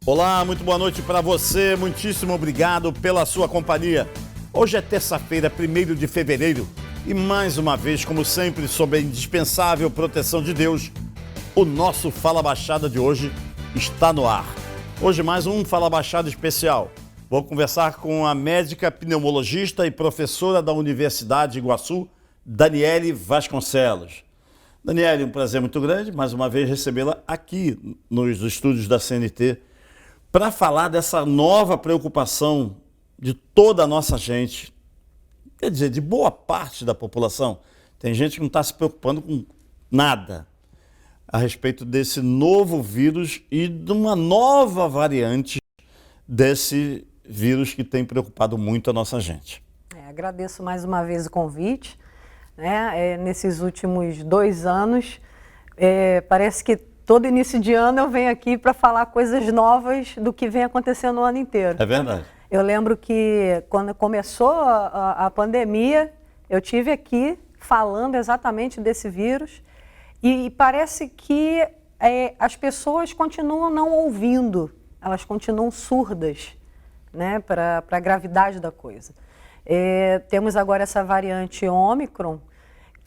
Olá, muito boa noite para você, muitíssimo obrigado pela sua companhia. Hoje é terça-feira, 1º de fevereiro, e mais uma vez, como sempre, sob a indispensável proteção de Deus, o nosso Fala Baixada de hoje está no ar. Hoje mais um Fala Baixada especial. Vou conversar com a médica pneumologista e professora da Universidade de Iguaçu, Daniele Vasconcelos. Daniele, um prazer muito grande, mais uma vez, recebê-la aqui nos estúdios da CNT para falar dessa nova preocupação de toda a nossa gente, quer dizer, de boa parte da população. Tem gente que não está se preocupando com nada a respeito desse novo vírus e de uma nova variante desse vírus que tem preocupado muito a nossa gente. Agradeço mais uma vez o convite. Nesses últimos 2 anos, parece que todo início de ano eu venho aqui para falar coisas novas do que vem acontecendo o ano inteiro. É verdade. Eu lembro que quando começou a pandemia, eu tive aqui falando exatamente desse vírus e parece que as pessoas continuam não ouvindo, elas continuam surdas, né, para a gravidade da coisa. Temos agora essa variante Ômicron,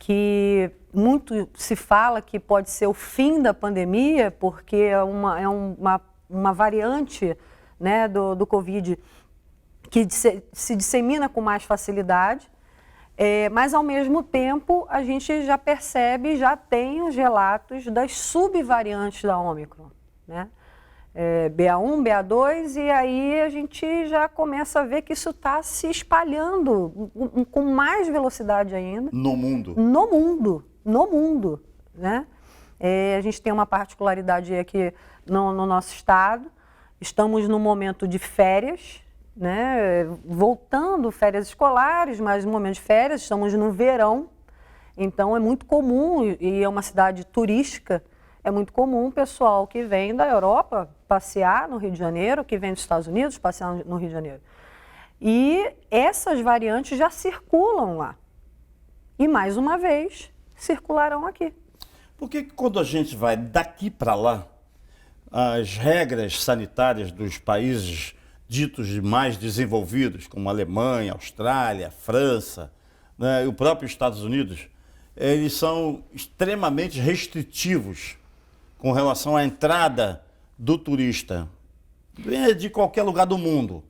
que muito se fala que pode ser o fim da pandemia, porque é uma variante, né, do Covid que se dissemina com mais facilidade, mas ao mesmo tempo a gente já percebe, já tem os relatos das subvariantes da Ômicron, né? BA1, BA2, e aí a gente já começa a ver que isso está se espalhando com mais velocidade ainda. No mundo. No mundo, né? A gente tem uma particularidade aqui no nosso estado, estamos no momento de férias, né? Voltando férias escolares, mas no momento de férias, estamos no verão, então é muito comum, e é uma cidade turística, é muito comum o pessoal que vem da Europa passear no Rio de Janeiro, que vem dos Estados Unidos passear no Rio de Janeiro. E essas variantes já circulam lá. E, mais uma vez, circularão aqui. Por que quando a gente vai daqui para lá, as regras sanitárias dos países ditos mais desenvolvidos, como Alemanha, Austrália, França, né, e o próprio Estados Unidos, eles são extremamente restritivos com relação à entrada do turista de qualquer lugar do mundo.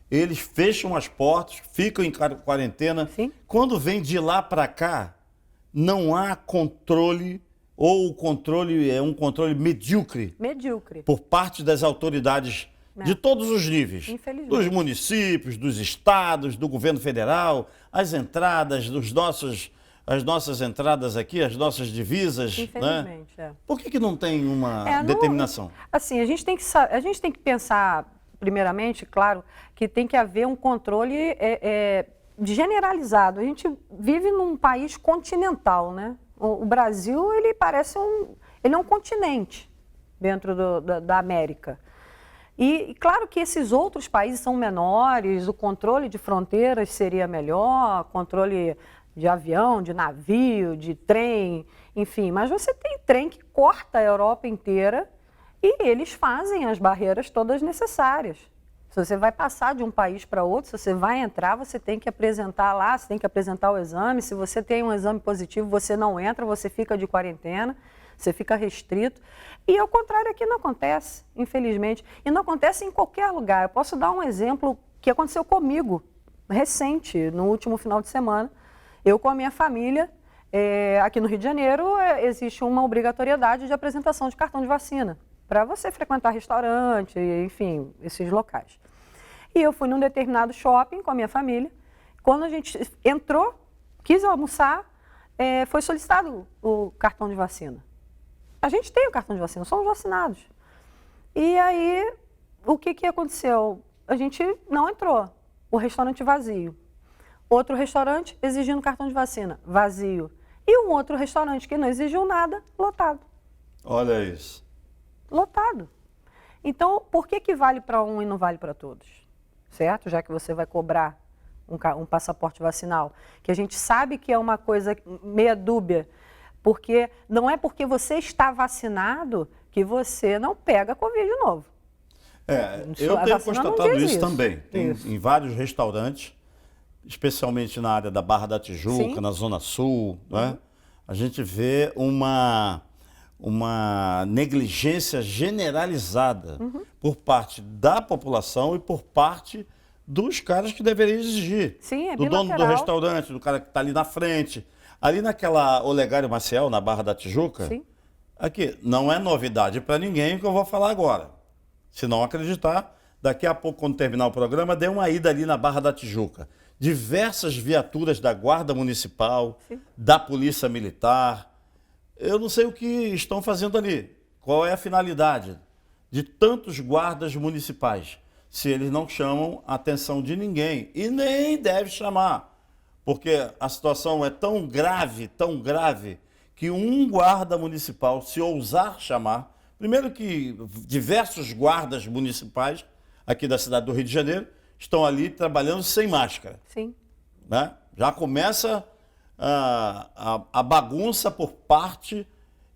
Eles fecham as portas, ficam em quarentena. Sim. Quando vem de lá para cá, não há controle, ou o controle é um controle medíocre. Medíocre. Por parte das autoridades de todos os níveis. Infelizmente. Dos municípios, dos estados, do governo federal, as entradas as nossas entradas aqui, as nossas divisas, infelizmente, né? Por que não tem uma determinação? Assim, a gente tem que pensar, primeiramente, claro, que tem que haver um controle generalizado. A gente vive num país continental, né? O Brasil, ele parece ele é um continente dentro da América. E claro que esses outros países são menores, o controle de fronteiras seria melhor, controle de avião, de navio, de trem, enfim. Mas você tem trem que corta a Europa inteira e eles fazem as barreiras todas necessárias. Se você vai passar de um país para outro, se você vai entrar, você tem que apresentar lá, você tem que apresentar o exame. Se você tem um exame positivo, você não entra, você fica de quarentena, você fica restrito. E ao contrário aqui não acontece, infelizmente. E não acontece em qualquer lugar. Eu posso dar um exemplo que aconteceu comigo, recente, no último final de semana. Eu com a minha família, aqui no Rio de Janeiro, existe uma obrigatoriedade de apresentação de cartão de vacina para você frequentar restaurante, enfim, esses locais. E eu fui num determinado shopping com a minha família. Quando a gente entrou, quis almoçar, foi solicitado o cartão de vacina. A gente tem o cartão de vacina, somos vacinados. E aí, o que aconteceu? A gente não entrou, o restaurante vazio. Outro restaurante exigindo cartão de vacina, vazio. E um outro restaurante que não exigiu nada, lotado. Olha isso. Lotado. Então, por que vale para um e não vale para todos? Certo? Já que você vai cobrar um passaporte vacinal, que a gente sabe que é uma coisa meia dúbia, porque não é porque você está vacinado que você não pega Covid de novo. Eu A tenho vacina não constatado diz isso também. Tem Isso. em vários restaurantes, especialmente na área da Barra da Tijuca, Sim. na Zona Sul, né? A gente vê uma negligência generalizada por parte da população e por parte dos caras que deveriam exigir. Sim, é do dono do bilateral. restaurante, do cara que está ali na frente. Ali naquela Olegário Maciel, na Barra da Tijuca, Sim. aqui, não é novidade para ninguém o que eu vou falar agora. Se não acreditar, daqui a pouco, quando terminar o programa, dê uma ida ali na Barra da Tijuca. Diversas viaturas da Guarda Municipal, Sim. da Polícia Militar. Eu não sei o que estão fazendo ali. Qual é a finalidade de tantos guardas municipais, se eles não chamam a atenção de ninguém. E nem deve chamar, porque a situação é tão grave, que um guarda municipal, se ousar chamar, primeiro que diversos guardas municipais aqui da cidade do Rio de Janeiro estão ali trabalhando sem máscara. Sim. Né? Já começa a bagunça por parte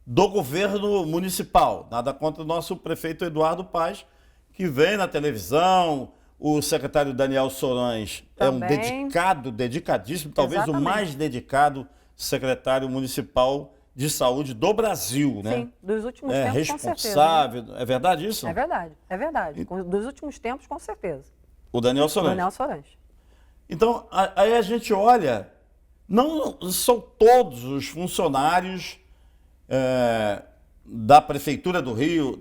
do governo municipal. Nada contra o nosso prefeito Eduardo Paes, que vem na televisão, o secretário Daniel Sorães é um Também. dedicadíssimo, talvez o Exatamente. mais dedicado secretário municipal de saúde do Brasil, né? Sim, dos últimos É tempos, com certeza. responsável. É verdade isso? É verdade, é verdade. Dos últimos tempos, com certeza. O Daniel Sorães. Daniel Sorães. Então, aí a gente olha, não são todos os funcionários da Prefeitura do Rio,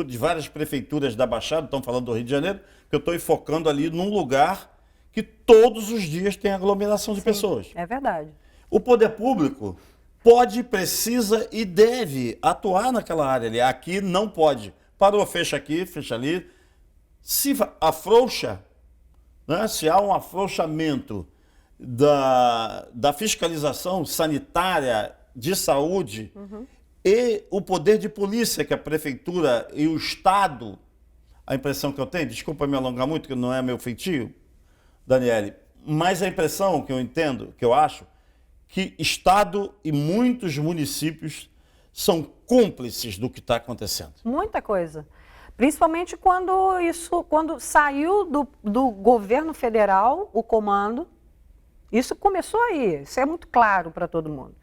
de várias prefeituras da Baixada, estão falando do Rio de Janeiro, que eu estou enfocando ali num lugar que todos os dias tem aglomeração de pessoas. É verdade. O poder público pode, precisa e deve atuar naquela área ali. Aqui não pode. Parou, fecha aqui, fecha ali. Se afrouxa, né? Se há um afrouxamento da fiscalização sanitária de saúde e o poder de polícia que a prefeitura e o Estado, a impressão que eu tenho, desculpa me alongar muito, que não é meu feitio, Daniele, mas a impressão que eu entendo, que eu acho, que Estado e muitos municípios são cúmplices do que está acontecendo. Muita coisa. Principalmente quando saiu do governo federal o comando, isso começou aí, isso é muito claro para todo mundo.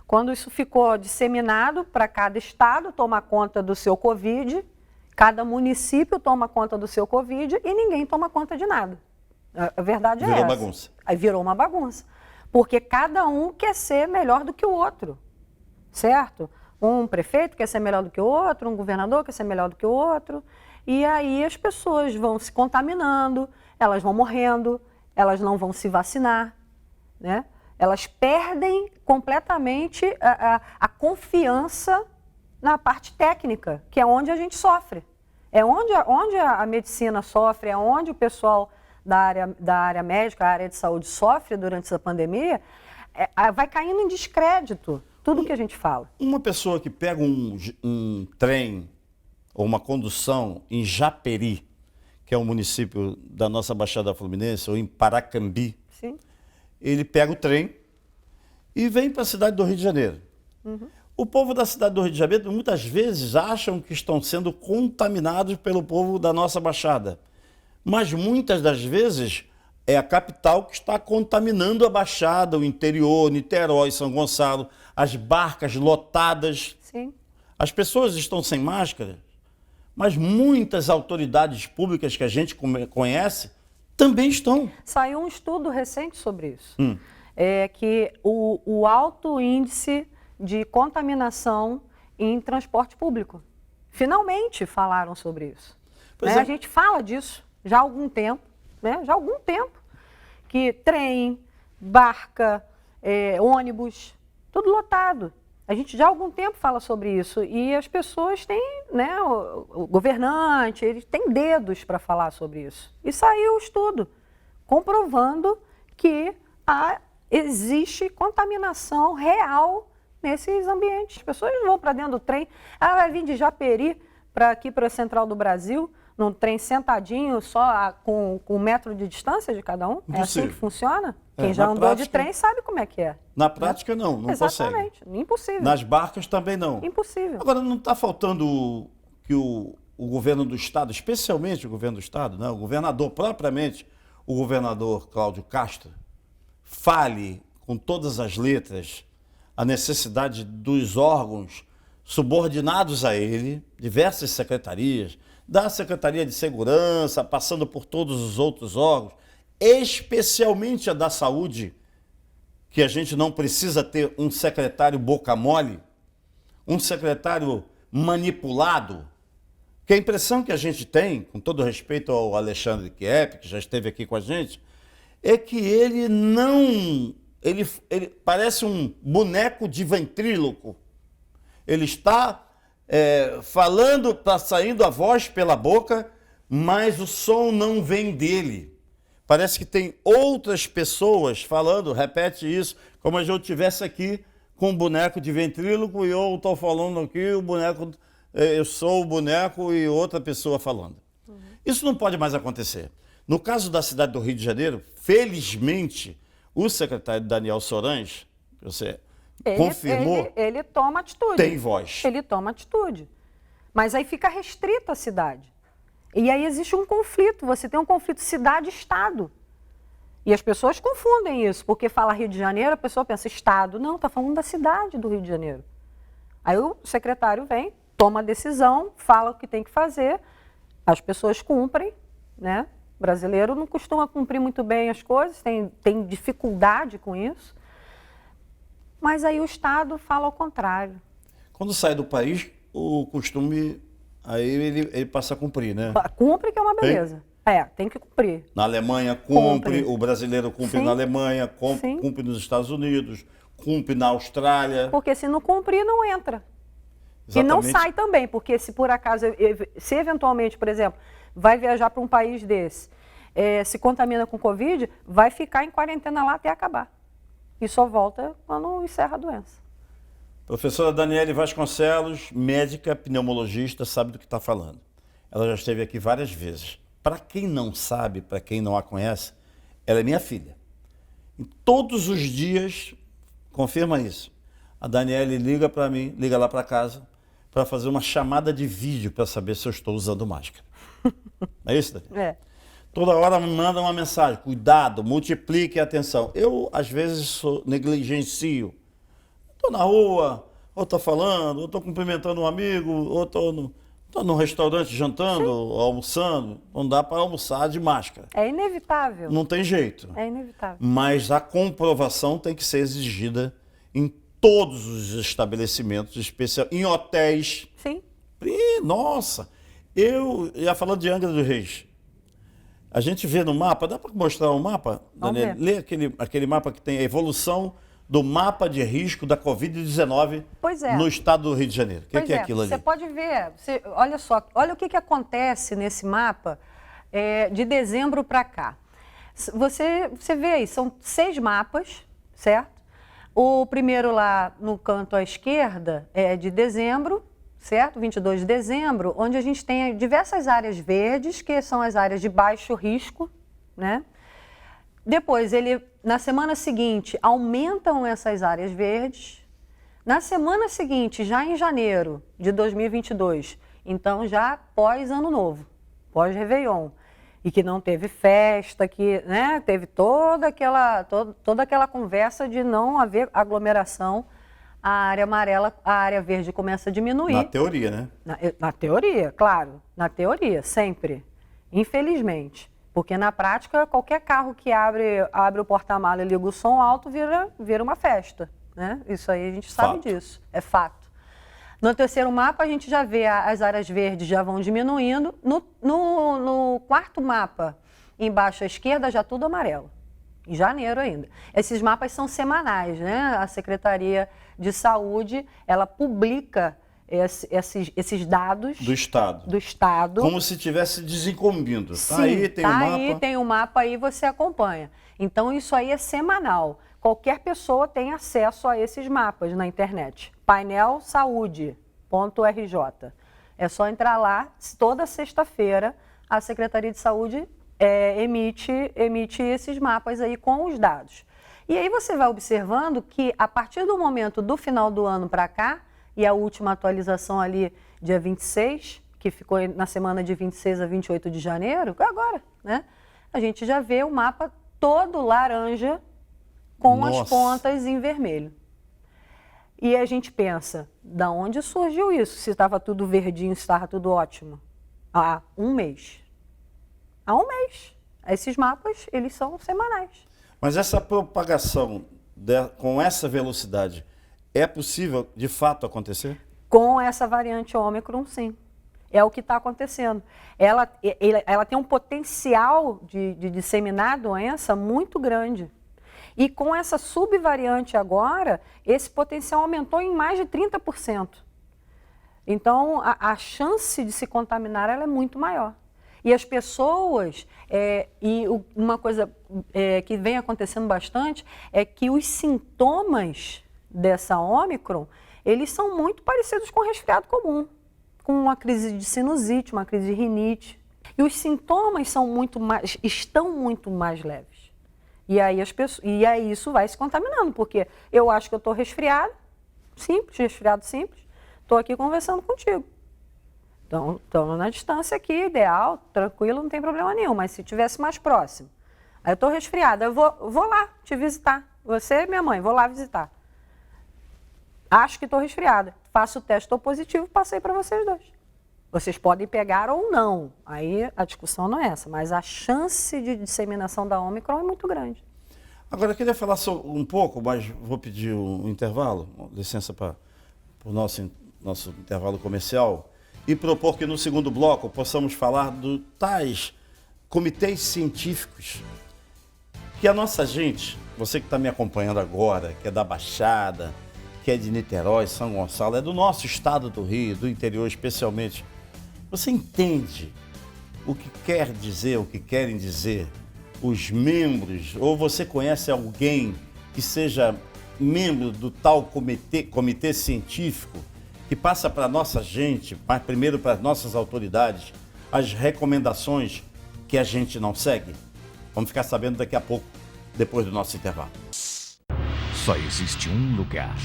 Quando isso ficou disseminado para cada estado tomar conta do seu Covid, cada município toma conta do seu Covid e ninguém toma conta de nada. A verdade é essa. Virou bagunça. Aí virou uma bagunça. Porque cada um quer ser melhor do que o outro, certo? Um prefeito quer ser melhor do que o outro, um governador quer ser melhor do que o outro. E aí as pessoas vão se contaminando, elas vão morrendo, elas não vão se vacinar, né? Elas perdem completamente a confiança na parte técnica, que é onde a gente sofre. É onde a medicina sofre, é onde o pessoal da área médica, a área de saúde sofre durante essa pandemia, vai caindo em descrédito tudo que a gente fala. Uma pessoa que pega um trem ou uma condução em Japeri, que é um município da nossa Baixada Fluminense, ou em Paracambi, Sim. ele pega o trem e vem para a cidade do Rio de Janeiro. O povo da cidade do Rio de Janeiro muitas vezes acham que estão sendo contaminados pelo povo da nossa Baixada. Mas muitas das vezes é a capital que está contaminando a Baixada, o interior, Niterói, São Gonçalo, as barcas lotadas. Sim. As pessoas estão sem máscara, mas muitas autoridades públicas que a gente conhece também estão. Saiu um estudo recente sobre isso. É que o alto índice de contaminação em transporte público. Finalmente falaram sobre isso. Pois Né? é. A gente fala disso já há algum tempo, né? Já há algum tempo, que trem, barca, ônibus, tudo lotado. A gente já há algum tempo fala sobre isso e as pessoas têm, né, o governante, eles têm dedos para falar sobre isso. E saiu o estudo comprovando que existe contaminação real nesses ambientes. As pessoas vão para dentro do trem, ela vai vir de Japeri para aqui para a Central do Brasil, num trem sentadinho, só com 1 metro de distância de cada um. É assim que funciona? Quem já andou de trem sabe como é que é. Na prática, não consegue. Exatamente, impossível. Nas barcas também não. Impossível. Agora, não está faltando que o governo do Estado, especialmente o governo do Estado, né, o governador propriamente, o governador Cláudio Castro, fale com todas as letras a necessidade dos órgãos subordinados a ele, diversas secretarias, da Secretaria de Segurança, passando por todos os outros órgãos, especialmente a da Saúde, que a gente não precisa ter um secretário boca mole, um secretário manipulado, que a impressão que a gente tem, com todo respeito ao Alexandre Kiep, que já esteve aqui com a gente, é que ele não... Ele parece um boneco de ventríloco. Ele está falando, está saindo a voz pela boca, mas o som não vem dele. Parece que tem outras pessoas falando, repete isso, como se eu estivesse aqui com um boneco de ventríloco e eu estou falando aqui, o boneco, eu sou o boneco e outra pessoa falando. Uhum. Isso não pode mais acontecer. No caso da cidade do Rio de Janeiro, felizmente, o secretário Daniel Sorães, você confirmou, ele toma atitude. Tem voz. Ele toma atitude. Mas aí fica restrita a cidade. E aí existe um conflito, você tem um conflito cidade-estado. E as pessoas confundem isso, porque fala Rio de Janeiro, a pessoa pensa estado. Não, está falando da cidade do Rio de Janeiro. Aí o secretário vem, toma a decisão, fala o que tem que fazer, as pessoas cumprem, né? O brasileiro não costuma cumprir muito bem as coisas, tem dificuldade com isso. Mas aí o Estado fala ao contrário. Quando sai do país, o costume, aí ele passa a cumprir, né? Cumpre, que é uma beleza. Tem que cumprir. Na Alemanha cumpre, o brasileiro cumpre. Sim. Na Alemanha, cumpre nos Estados Unidos, cumpre na Austrália. Porque se não cumprir, não entra. Exatamente. E não sai também, porque se por acaso, se eventualmente, por exemplo, vai viajar para um país desse, se contamina com Covid, vai ficar em quarentena lá até acabar. E só volta quando encerra a doença. Professora Daniele Vasconcelos, médica, pneumologista, sabe do que está falando. Ela já esteve aqui várias vezes. Para quem não sabe, para quem não a conhece, ela é minha filha. E todos os dias, confirma isso, a Daniele liga para mim, liga lá para casa, para fazer uma chamada de vídeo para saber se eu estou usando máscara. É isso, Daniele? Toda hora me manda uma mensagem, cuidado, multiplique a atenção. Eu, às vezes, negligencio. Estou na rua, ou estou falando, ou estou cumprimentando um amigo, ou estou no restaurante jantando, almoçando. Não dá para almoçar de máscara. É inevitável. Não tem jeito. É inevitável. Mas a comprovação tem que ser exigida em todos os estabelecimentos, especial, em hotéis. Sim. E, nossa, eu ia falando de Angra dos Reis. A gente vê no mapa, dá para mostrar um mapa, Daniel? Lê aquele mapa que tem a evolução do mapa de risco da Covid-19 no estado do Rio de Janeiro. O que é aquilo ali? Você pode ver, olha só, olha o que acontece nesse mapa de dezembro para cá. Você vê aí, são 6 mapas, certo? O primeiro lá no canto à esquerda é de dezembro, certo? 22 de dezembro, onde a gente tem diversas áreas verdes, que são as áreas de baixo risco, né? Depois, na semana seguinte, aumentam essas áreas verdes. Na semana seguinte, já em janeiro de 2022, então já pós-Ano Novo, pós-Réveillon, e que não teve festa, que, né, teve toda aquela conversa de não haver aglomeração, a área amarela, a área verde começa a diminuir. Na teoria, né? Na teoria, claro. Na teoria, sempre. Infelizmente. Porque na prática, qualquer carro que abre o porta-mala e liga o som alto vira uma festa. Né? Isso aí a gente sabe disso. É fato. No terceiro mapa, a gente já vê as áreas verdes já vão diminuindo. No quarto mapa, embaixo à esquerda, já tudo amarelo. Em janeiro ainda. Esses mapas são semanais, né? A Secretaria de Saúde, ela publica esses dados do Estado. Como se estivesse desincumbindo. Sim, aí tem um mapa. Aí tem um mapa aí, você acompanha. Então isso aí é semanal. Qualquer pessoa tem acesso a esses mapas na internet. painelsaude.rj. É só entrar lá, toda sexta-feira a Secretaria de Saúde emite esses mapas aí com os dados. E aí você vai observando que a partir do momento do final do ano para cá, e a última atualização ali dia 26, que ficou na semana de 26 a 28 de janeiro, agora, né? A gente já vê o mapa todo laranja com as pontas em vermelho. E a gente pensa, da onde surgiu isso? Se estava tudo verdinho, se estava tudo ótimo. Há um mês. Há um mês. Esses mapas, eles são semanais. Mas essa propagação com essa velocidade, é possível de fato acontecer? Com essa variante Ômicron, sim. É o que está acontecendo. Ela tem um potencial de disseminar a doença muito grande. E com essa subvariante agora, esse potencial aumentou em mais de 30%. Então, a chance de se contaminar ela é muito maior. E as pessoas, uma coisa que vem acontecendo bastante, é que os sintomas dessa Ômicron, eles são muito parecidos com o resfriado comum, com uma crise de sinusite, uma crise de rinite. E os sintomas estão muito mais leves. E aí, isso vai se contaminando, porque eu acho que eu estou resfriado simples, estou aqui conversando contigo. Então, estamos na distância aqui, ideal, tranquilo, não tem problema nenhum. Mas se estivesse mais próximo, aí eu estou resfriada, eu vou lá te visitar. Você e minha mãe, vou lá visitar. Acho que estou resfriada. Faço o teste, estou positivo, passei para vocês dois. Vocês podem pegar ou não. Aí a discussão não é essa, mas a chance de disseminação da Ômicron é muito grande. Agora, eu queria falar só um pouco, mas vou pedir um intervalo, licença para o nosso intervalo comercial, e propor que no segundo bloco possamos falar dos tais comitês científicos que a nossa gente, você que está me acompanhando agora, que é da Baixada, que é de Niterói, São Gonçalo, é do nosso estado do Rio, do interior especialmente, você entende o que quer dizer, o que querem dizer os membros, ou você conhece alguém que seja membro do tal comitê científico que passa para a nossa gente, mas primeiro para as nossas autoridades, as recomendações que a gente não segue? Vamos ficar sabendo daqui a pouco, depois do nosso intervalo. Só existe um lugar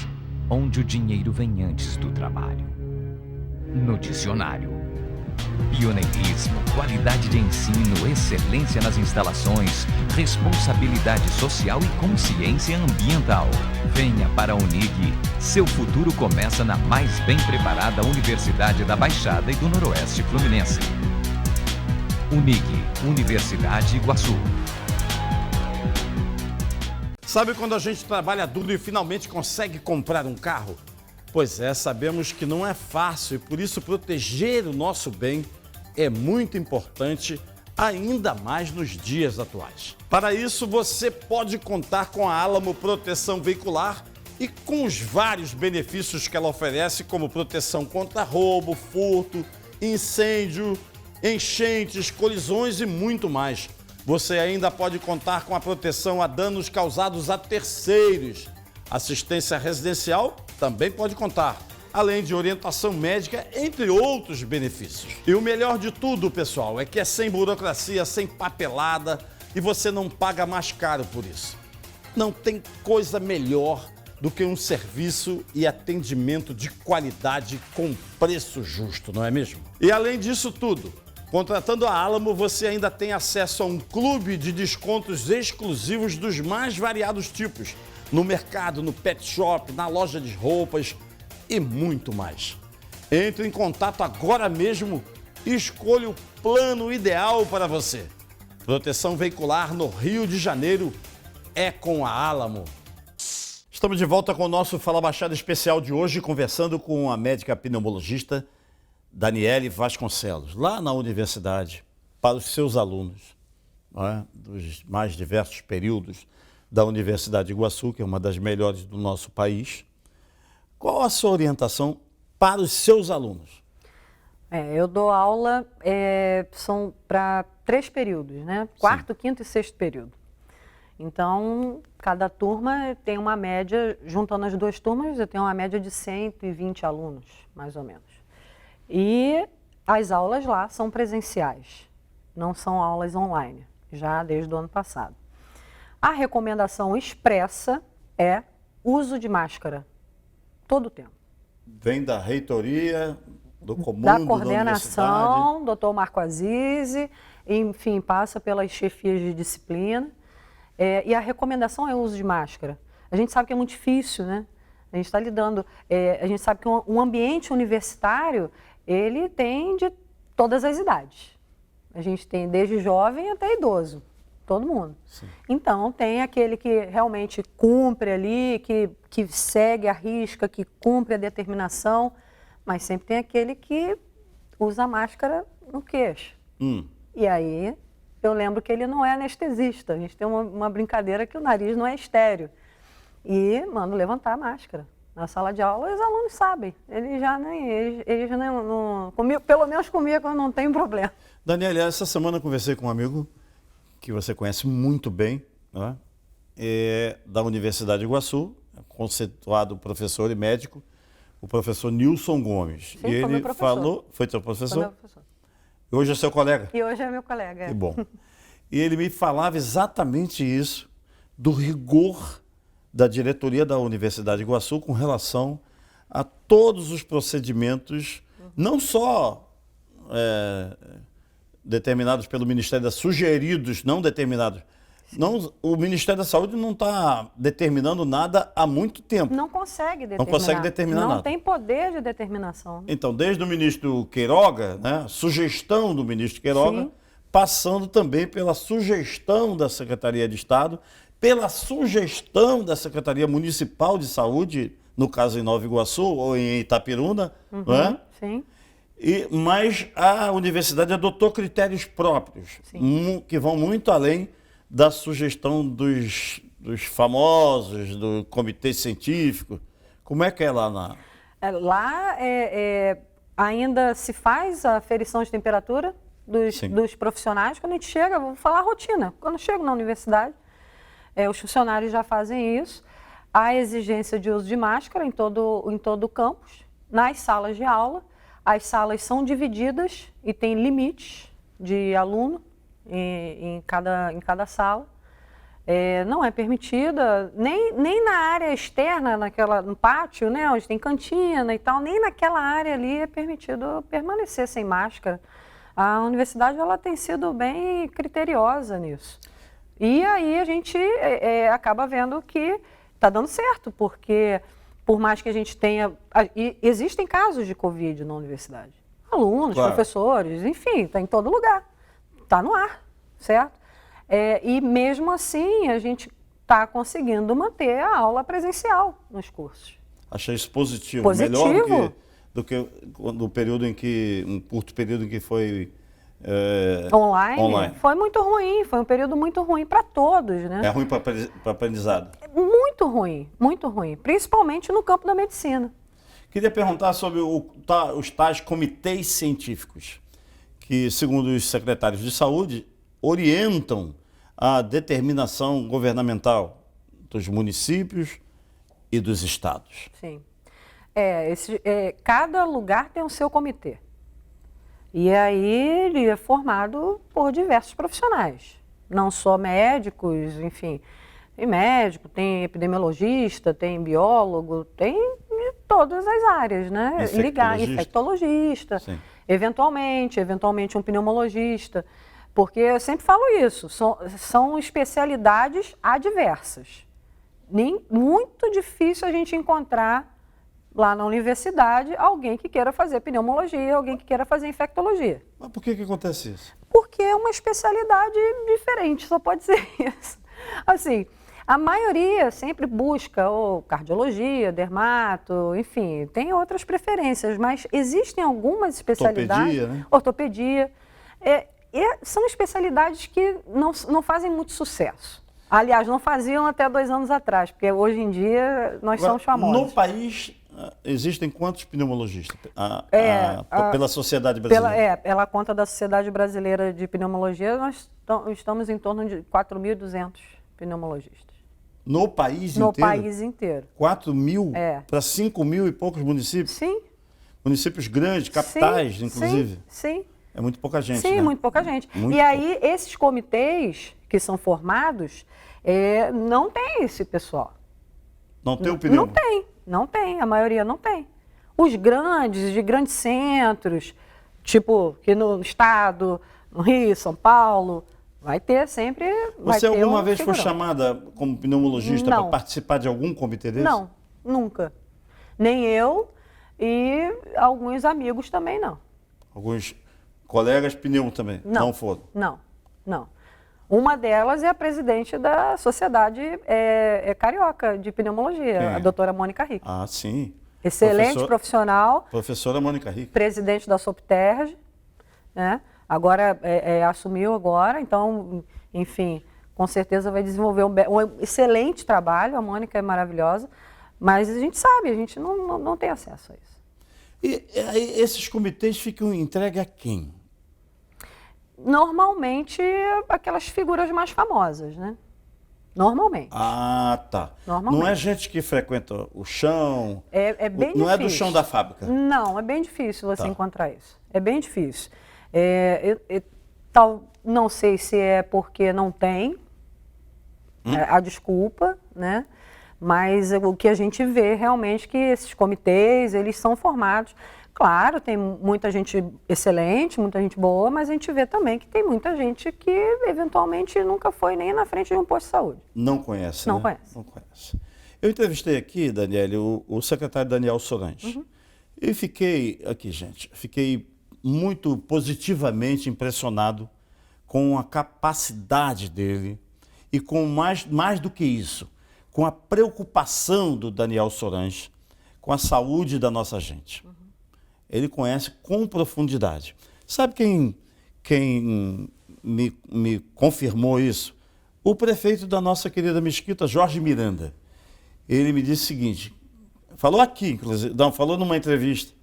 onde o dinheiro vem antes do trabalho. No dicionário. Pioneirismo, qualidade de ensino, excelência nas instalações, responsabilidade social e consciência ambiental. Venha para a Unig. Seu futuro começa na mais bem preparada Universidade da Baixada e do Noroeste Fluminense. Unig, Universidade Iguaçu. Sabe quando a gente trabalha duro e finalmente consegue comprar um carro? Pois é, sabemos que não é fácil e por isso proteger o nosso bem é muito importante, ainda mais nos dias atuais. Para isso, você pode contar com a Álamo Proteção Veicular e com os vários benefícios que ela oferece, como proteção contra roubo, furto, incêndio, enchentes, colisões e muito mais. Você ainda pode contar com a proteção a danos causados a terceiros. Assistência residencial também pode contar, além de orientação médica, entre outros benefícios. E o melhor de tudo, pessoal, é que é sem burocracia, sem papelada e você não paga mais caro por isso. Não tem coisa melhor do que um serviço e atendimento de qualidade com preço justo, não é mesmo? E além disso tudo, contratando a Álamo, você ainda tem acesso a um clube de descontos exclusivos dos mais variados tipos, no mercado, no pet shop, na loja de roupas e muito mais. Entre em contato agora mesmo e escolha o plano ideal para você. Proteção veicular no Rio de Janeiro é com a Álamo. Estamos de volta com o nosso Fala Baixada especial de hoje, conversando com a médica pneumologista Daniele Vasconcelos, lá na universidade, para os seus alunos, não é? Dos mais diversos períodos da Universidade de Iguaçu, que é uma das melhores do nosso país. Qual a sua orientação para os seus alunos? Eu dou aula, são para 3 períodos, né? Quarto, quinto e sexto período. Então, cada turma tem uma média, juntando as 2 turmas, eu tenho uma média de 120 alunos, mais ou menos. E as aulas lá são presenciais, não são aulas online, já desde o ano passado. A recomendação expressa é uso de máscara, todo o tempo. Vem da reitoria, do comando da da coordenação, doutor Marco Azizi, enfim, passa pelas chefias de disciplina. E a recomendação é o uso de máscara. A gente sabe que é muito difícil, né? A gente está lidando, a gente sabe que um ambiente universitário, ele tem de todas as idades. A gente tem desde jovem até idoso, todo mundo. Sim. Então, tem aquele que realmente cumpre ali, que segue a risca, que cumpre a determinação, mas sempre tem aquele que usa a máscara no queixo. E aí, eu lembro que ele não é anestesista. A gente tem uma brincadeira que o nariz não é estéreo. E manda levantar a máscara. Na sala de aula, os alunos sabem. Eles já não comigo, pelo menos comigo, não tem problema. Daniela, essa semana eu conversei com um amigo que você conhece muito bem, né? Da Universidade de Iguaçu, conceituado professor e médico, o professor Nilson Gomes. Sim, e ele foi meu professor. falou, foi teu professor? Foi meu professor. E hoje é seu colega? E hoje é meu colega. Que bom. E ele me falava exatamente isso, do rigor da diretoria da Universidade de Iguaçu com relação a todos os procedimentos, não só determinados pelo Ministério da Saúde, sugeridos, não determinados. Não, o Ministério da Saúde não está determinando nada há muito tempo. Não consegue determinar. Não consegue determinar nada. Não tem poder de determinação. Então, desde o ministro Queiroga, né, sugestão do ministro Queiroga, Sim. passando também pela sugestão da Secretaria de Estado, pela sugestão da Secretaria Municipal de Saúde, no caso em Nova Iguaçu ou em Itapiruna, não é? Sim. Mas a universidade adotou critérios próprios, que vão muito além da sugestão dos famosos, do comitê científico. Como é que é lá na... Lá ainda se faz a aferição de temperatura dos profissionais. Quando a gente chega, vou falar a rotina, quando eu chego na universidade, os funcionários já fazem isso. Há exigência de uso de máscara em todo o campus. Nas salas de aula, as salas são divididas e tem limites de aluno em cada sala. Não é permitida, nem na área externa, no pátio, né, onde tem cantina e tal, nem naquela área ali é permitido permanecer sem máscara. A universidade ela tem sido bem criteriosa nisso. E aí a gente acaba vendo que está dando certo, porque por mais que a gente tenha... Existem casos de Covid na universidade. Alunos, claro, professores, enfim, está em todo lugar. Está no ar, certo? E mesmo assim a gente está conseguindo manter a aula presencial nos cursos. Achei isso positivo. Positivo. Melhor do que no período em que, um curto período em que foi... Online. Foi muito ruim, foi um período muito ruim para todos, né? É ruim para aprendizado? Muito ruim, principalmente no campo da medicina. Queria perguntar sobre os tais comitês científicos, que, segundo os secretários de saúde, orientam a determinação governamental dos municípios e dos estados. Sim. Cada lugar tem o seu comitê. E aí ele é formado por diversos profissionais, não só médicos, enfim, tem médico, tem epidemiologista, tem biólogo, tem de todas as áreas, né? Infectologista, eventualmente um pneumologista, porque eu sempre falo isso, são especialidades adversas. Muito difícil a gente encontrar lá na universidade alguém que queira fazer pneumologia, alguém que queira fazer infectologia. Mas por que acontece isso? Porque é uma especialidade diferente, só pode ser isso. Assim, a maioria sempre busca cardiologia, dermato, enfim, tem outras preferências, mas existem algumas especialidades... Ortopedia, né? São especialidades que não fazem muito sucesso. Aliás, não faziam até 2 anos atrás, porque hoje em dia nós somos famosos. No país, existem quantos pneumologistas pela sociedade brasileira? Pela conta da Sociedade Brasileira de Pneumologia, nós estamos em torno de 4.200 pneumologistas. No país inteiro? No país inteiro. 4 mil para 5 mil e poucos municípios? Sim. Municípios grandes, capitais, inclusive? Sim. É muito pouca gente, Sim, né? muito pouca gente. Aí, esses comitês que são formados, não tem esse pessoal. Não tem o pneumo? Não tem. A maioria não tem. Os grandes, de grandes centros, tipo que no estado, no Rio, São Paulo, vai ter sempre... Você alguma vez foi chamada como pneumologista para participar de algum comitê desse? Não, nunca. Nem eu e alguns amigos também não. Alguns colegas pneu também não foram? Não. Uma delas é a presidente da Sociedade Carioca de Pneumologia, a doutora Mônica Rick. Ah, sim. Excelente profissional. Professora Mônica Rick. Presidente da Sopterge, né? Agora, assumiu agora, então, enfim, com certeza vai desenvolver um excelente trabalho, a Mônica é maravilhosa, mas a gente sabe, a gente não tem acesso a isso. E esses comitês ficam entregues a quem? Normalmente, aquelas figuras mais famosas, né? Normalmente. Ah, tá. Não é gente que frequenta o chão? É bem difícil. Não é do chão da fábrica? Não, é bem difícil você encontrar isso. É bem difícil. Não sei se é porque não tem a desculpa, né? Mas o que a gente vê realmente que esses comitês, eles são formados. Claro, tem muita gente excelente, muita gente boa, mas a gente vê também que tem muita gente que eventualmente nunca foi nem na frente de um posto de saúde. Não conhece, Não né? conhece. Não conhece. Eu entrevistei aqui, Daniele, o secretário Daniel Sorange. E fiquei muito positivamente impressionado com a capacidade dele e com mais do que isso, com a preocupação do Daniel Sorange com a saúde da nossa gente. Ele conhece com profundidade. Sabe quem me confirmou isso? O prefeito da nossa querida Mesquita, Jorge Miranda. Ele me disse o seguinte, falou aqui, inclusive, falou numa entrevista,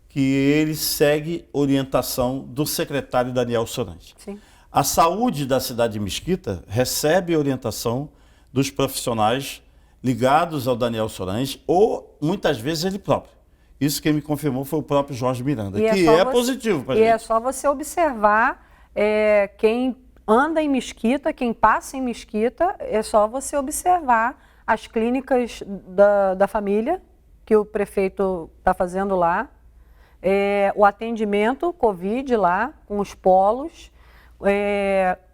que ele segue orientação do secretário Daniel Sorange. Sim. A saúde da cidade de Mesquita recebe orientação dos profissionais ligados ao Daniel Sorange ou, muitas vezes, ele próprio. Isso quem me confirmou foi o próprio Jorge Miranda, positivo para a gente. E é só você observar quem anda em Mesquita, quem passa em Mesquita, é só você observar as clínicas da família que o prefeito está fazendo lá, o atendimento Covid lá, com os polos,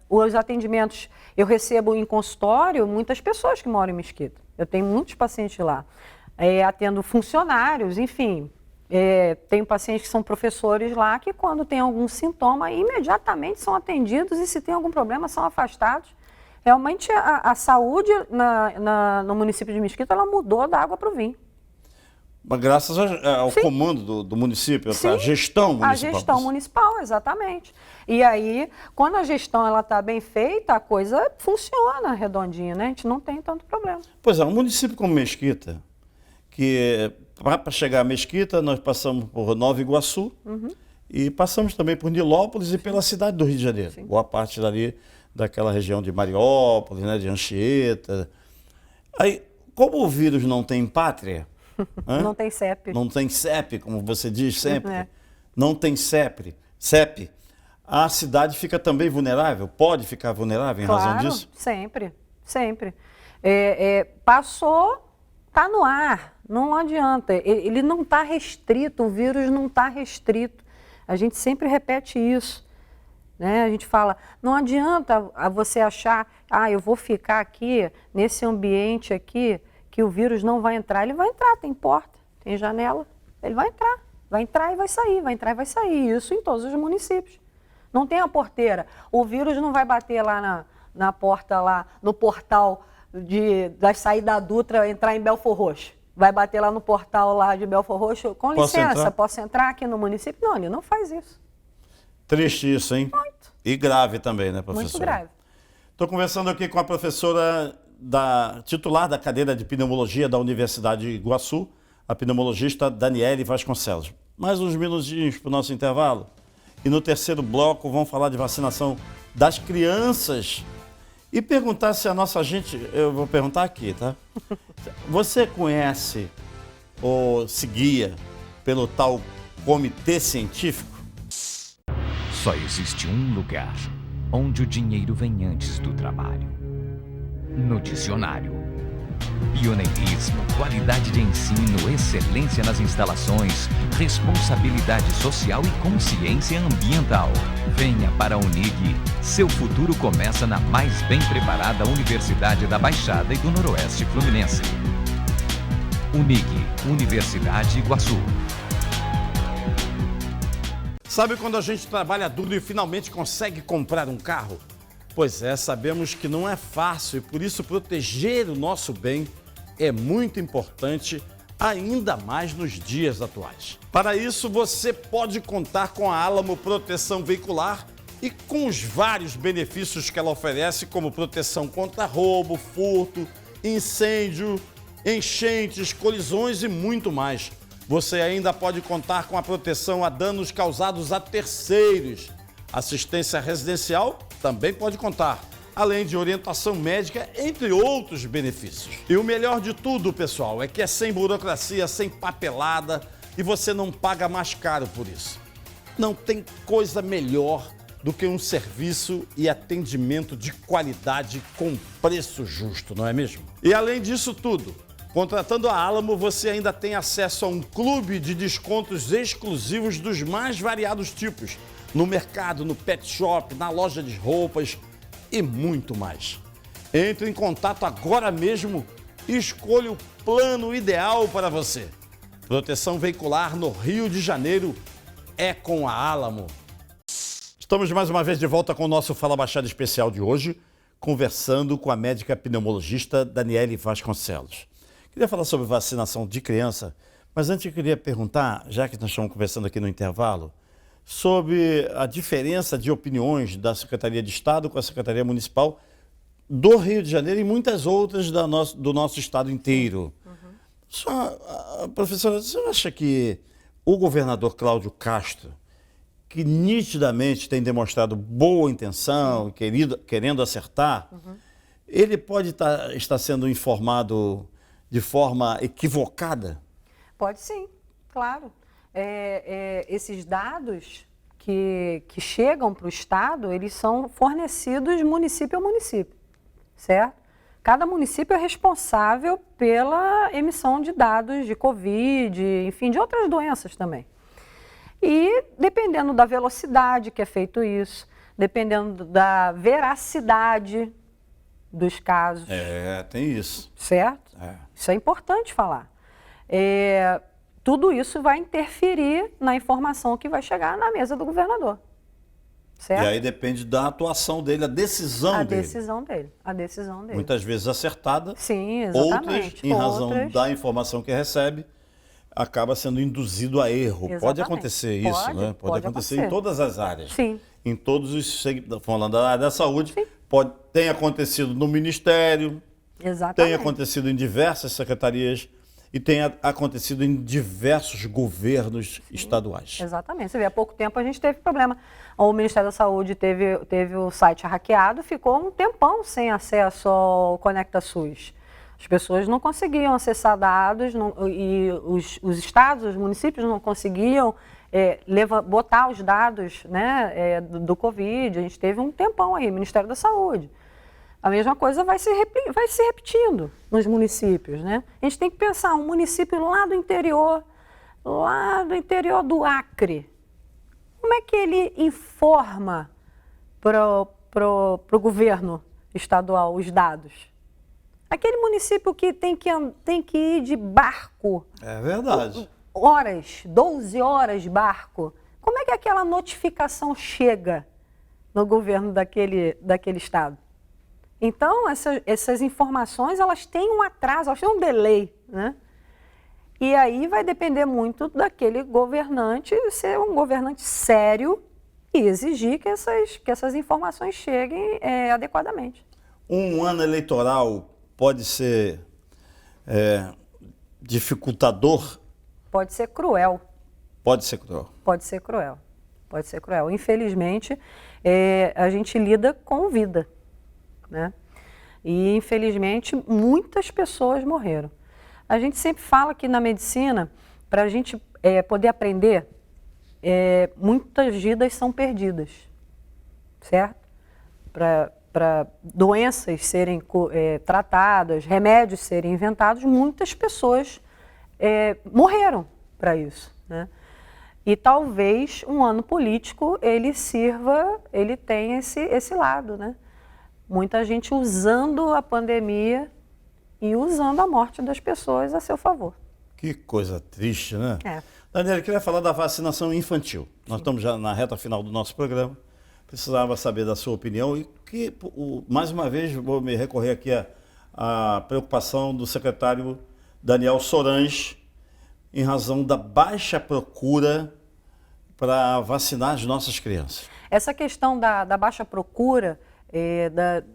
os atendimentos, eu recebo em consultório muitas pessoas que moram em Mesquita, eu tenho muitos pacientes lá. Atendo funcionários, enfim, tenho pacientes que são professores lá que quando tem algum sintoma imediatamente são atendidos e se tem algum problema são afastados. Realmente a saúde no município de Mesquita ela mudou da água para o vinho. Mas graças ao comando do município, a gestão municipal. A gestão municipal, exatamente. E aí, quando a gestão está bem feita, a coisa funciona redondinha, né? A gente não tem tanto problema. Pois é, um município como Mesquita, que para chegar a Mesquita, nós passamos por Nova Iguaçu e passamos também por Nilópolis e pela cidade do Rio de Janeiro. Sim. Boa parte dali, daquela região de Mariópolis, né, de Anchieta. Aí, como o vírus não tem pátria... Não tem CEP. Não tem CEP, como você diz sempre. Não tem CEP. A cidade fica também vulnerável? Pode ficar vulnerável em razão disso? Sempre. Passou, está no ar. Não adianta. Ele não está restrito, o vírus não está restrito. A gente sempre repete isso. Né? A gente fala, não adianta você achar, eu vou ficar aqui, nesse ambiente aqui, que o vírus não vai entrar. Ele vai entrar, tem porta, tem janela, ele vai entrar e vai sair, vai entrar e vai sair. Isso em todos os municípios. Não tem a porteira. O vírus não vai bater lá na porta, lá no portal da saída da Dutra, entrar em Belfor Roxo. Vai bater lá no portal lá de Belfor Roxo, com licença, posso entrar aqui no município? Não, ele não faz isso. Triste isso, hein? Muito. E grave também, né, professora? Muito grave. Estou conversando aqui com a professora titular da cadeira de pneumologia da Universidade de Iguaçu, a pneumologista Daniele Vasconcelos. Mais uns minutinhos para o nosso intervalo. E no terceiro bloco vamos falar de vacinação das crianças e perguntar se a nossa gente... Eu vou perguntar aqui, tá? Você conhece ou se guia pelo tal comitê científico? Só existe um lugar onde o dinheiro vem antes do trabalho. No dicionário Pioneirismo, qualidade de ensino, excelência nas instalações, responsabilidade social e consciência ambiental. Venha para a Unig. Seu futuro começa na mais bem preparada Universidade da Baixada e do Noroeste Fluminense. Unig, Universidade Iguaçu. Sabe quando a gente trabalha duro e finalmente consegue comprar um carro? Pois é, sabemos que não é fácil e por isso proteger o nosso bem é muito importante, ainda mais nos dias atuais. Para isso, você pode contar com a Álamo Proteção Veicular e com os vários benefícios que ela oferece, como proteção contra roubo, furto, incêndio, enchentes, colisões e muito mais. Você ainda pode contar com a proteção a danos causados a terceiros. Assistência residencial também pode contar, além de orientação médica, entre outros benefícios. E o melhor de tudo, pessoal, é que é sem burocracia, sem papelada e você não paga mais caro por isso. Não tem coisa melhor do que um serviço e atendimento de qualidade com preço justo, não é mesmo? E além disso tudo, contratando a Álamo, você ainda tem acesso a um clube de descontos exclusivos dos mais variados tipos, no mercado, no pet shop, na loja de roupas e muito mais. Entre em contato agora mesmo e escolha o plano ideal para você. Proteção veicular no Rio de Janeiro é com a Álamo. Estamos mais uma vez de volta com o nosso Fala Baixada especial de hoje, conversando com a médica pneumologista Daniele Vasconcelos. Queria falar sobre vacinação de criança, mas antes eu queria perguntar, já que nós estamos conversando aqui no intervalo, sobre a diferença de opiniões da Secretaria de Estado com a Secretaria Municipal do Rio de Janeiro e muitas outras do nosso estado inteiro. Professora, você acha que o governador Cláudio Castro, que nitidamente tem demonstrado boa intenção, querendo acertar, ele pode estar sendo informado de forma equivocada? Pode sim, claro. Esses dados que chegam para o Estado, eles são fornecidos município a município, certo? Cada município é responsável pela emissão de dados de Covid, enfim, de outras doenças também. E dependendo da velocidade que é feito isso, dependendo da veracidade dos casos. Tem isso. Certo? Isso é importante falar. Tudo isso vai interferir na informação que vai chegar na mesa do governador. Certo? E aí depende da atuação dele, a decisão dele. A decisão dele. Muitas vezes acertada. Sim, exatamente. Outras, em razão da informação que recebe, acaba sendo induzido a erro. Exatamente. Pode acontecer isso, né? Pode acontecer em todas as áreas. Sim. Em todos os segmentos. Falando da área da saúde, Sim. tem acontecido no Ministério, Exatamente. tem acontecido em diversas secretarias e tem acontecido em diversos governos estaduais. Exatamente. Você vê, há pouco tempo a gente teve problema. O Ministério da Saúde teve o site hackeado, ficou um tempão sem acesso ao Conecta SUS. As pessoas não conseguiam acessar dados e os estados, os municípios não conseguiam botar os dados, né, do Covid. A gente teve um tempão aí, Ministério da Saúde. A mesma coisa vai se repetindo nos municípios, né? A gente tem que pensar, um município lá do interior do Acre, como é que ele informa para o governo estadual os dados? Aquele município que tem que ir de barco. É verdade. 12 horas de barco. Como é que aquela notificação chega no governo daquele estado? Então, essas informações, elas têm um atraso, elas têm um delay, né? E aí vai depender muito daquele governante ser um governante sério e exigir que essas informações cheguem adequadamente. Um ano eleitoral pode ser dificultador? Pode ser cruel. Pode ser cruel. Pode ser cruel. Pode ser cruel. Infelizmente, a gente lida com vida, né? E, infelizmente, muitas pessoas morreram. A gente sempre fala que na medicina, para a gente poder aprender, muitas vidas são perdidas, certo? doenças serem tratadas, remédios serem inventados, muitas pessoas morreram para isso, né? E talvez um ano político ele tenha esse lado, né? Muita gente usando a pandemia e usando a morte das pessoas a seu favor. Que coisa triste, né? É. Daniela, eu queria falar da vacinação infantil. Nós estamos já na reta final do nosso programa. Precisava saber da sua opinião e mais uma vez, vou me recorrer aqui à preocupação do secretário Daniel Sorange, em razão da baixa procura para vacinar as nossas crianças. Essa questão da baixa procura,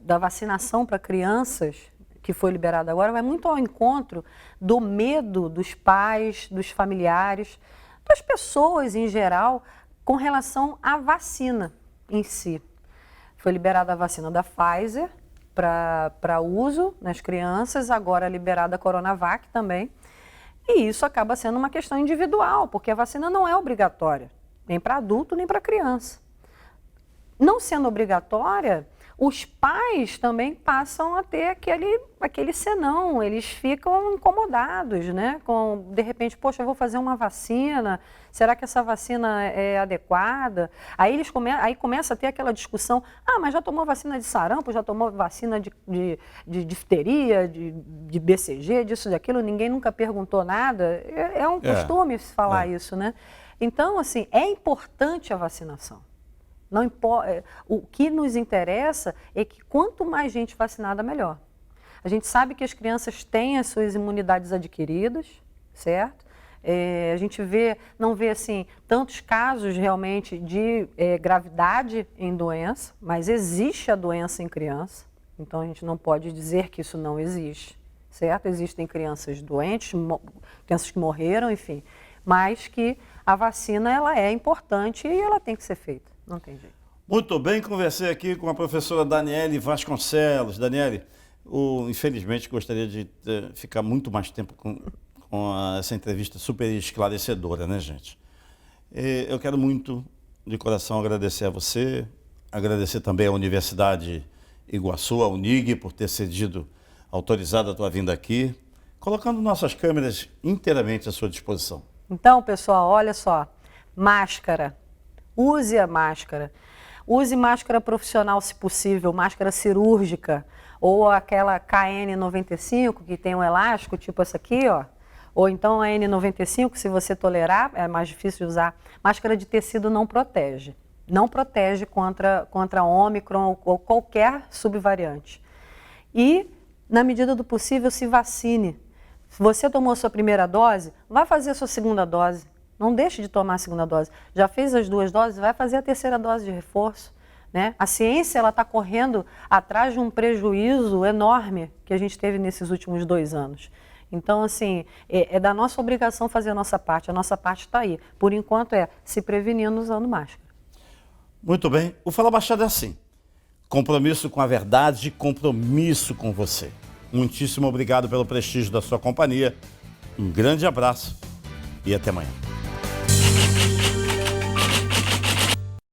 da vacinação para crianças, que foi liberada agora, vai muito ao encontro do medo dos pais, dos familiares, das pessoas em geral, com relação à vacina em si. Foi liberada a vacina da Pfizer para uso nas crianças, agora liberada a Coronavac também. E isso acaba sendo uma questão individual, porque a vacina não é obrigatória, nem para adulto, nem para criança. Não sendo obrigatória, os pais também passam a ter aquele senão, eles ficam incomodados, né? De repente, poxa, eu vou fazer uma vacina, será que essa vacina é adequada? Aí começa a ter aquela discussão, mas já tomou vacina de sarampo, já tomou vacina de difteria, de BCG, disso, daquilo, ninguém nunca perguntou nada. É um costume se falar isso, né? Então, assim, é importante a vacinação. Não importa, o que nos interessa é que quanto mais gente vacinada, melhor. A gente sabe que as crianças têm as suas imunidades adquiridas, certo? A gente não vê assim, tantos casos realmente de gravidade em doença, mas existe a doença em criança, então a gente não pode dizer que isso não existe, certo? Existem crianças doentes, crianças que morreram, enfim, mas que a vacina ela é importante e ela tem que ser feita. Não tem jeito. Muito bem, conversei aqui com a professora Daniele Vasconcelos. Daniele, infelizmente gostaria de ficar muito mais tempo com essa entrevista super esclarecedora, né, gente? Eu quero muito, de coração, agradecer a você, agradecer também à Universidade Iguaçu, a UNIG, por ter autorizado a tua vinda aqui, colocando nossas câmeras inteiramente à sua disposição. Então, pessoal, olha só, máscara. Use a máscara. Use máscara profissional, se possível, máscara cirúrgica, ou aquela KN95, que tem um elástico, tipo essa aqui, ó. Ou então a N95, se você tolerar, é mais difícil de usar. Máscara de tecido não protege. Não protege contra Ômicron ou qualquer subvariante. E, na medida do possível, se vacine. Se você tomou a sua primeira dose, vá fazer a sua segunda dose. Não deixe de tomar a segunda dose. Já fez as 2 doses, vai fazer a terceira dose de reforço, né? A ciência está correndo atrás de um prejuízo enorme que a gente teve nesses últimos 2 anos. Então, assim, é da nossa obrigação fazer a nossa parte está aí. Por enquanto se prevenindo usando máscara. Muito bem. O Fala Baixada é assim. Compromisso com a verdade, compromisso com você. Muitíssimo obrigado pelo prestígio da sua companhia. Um grande abraço e até amanhã.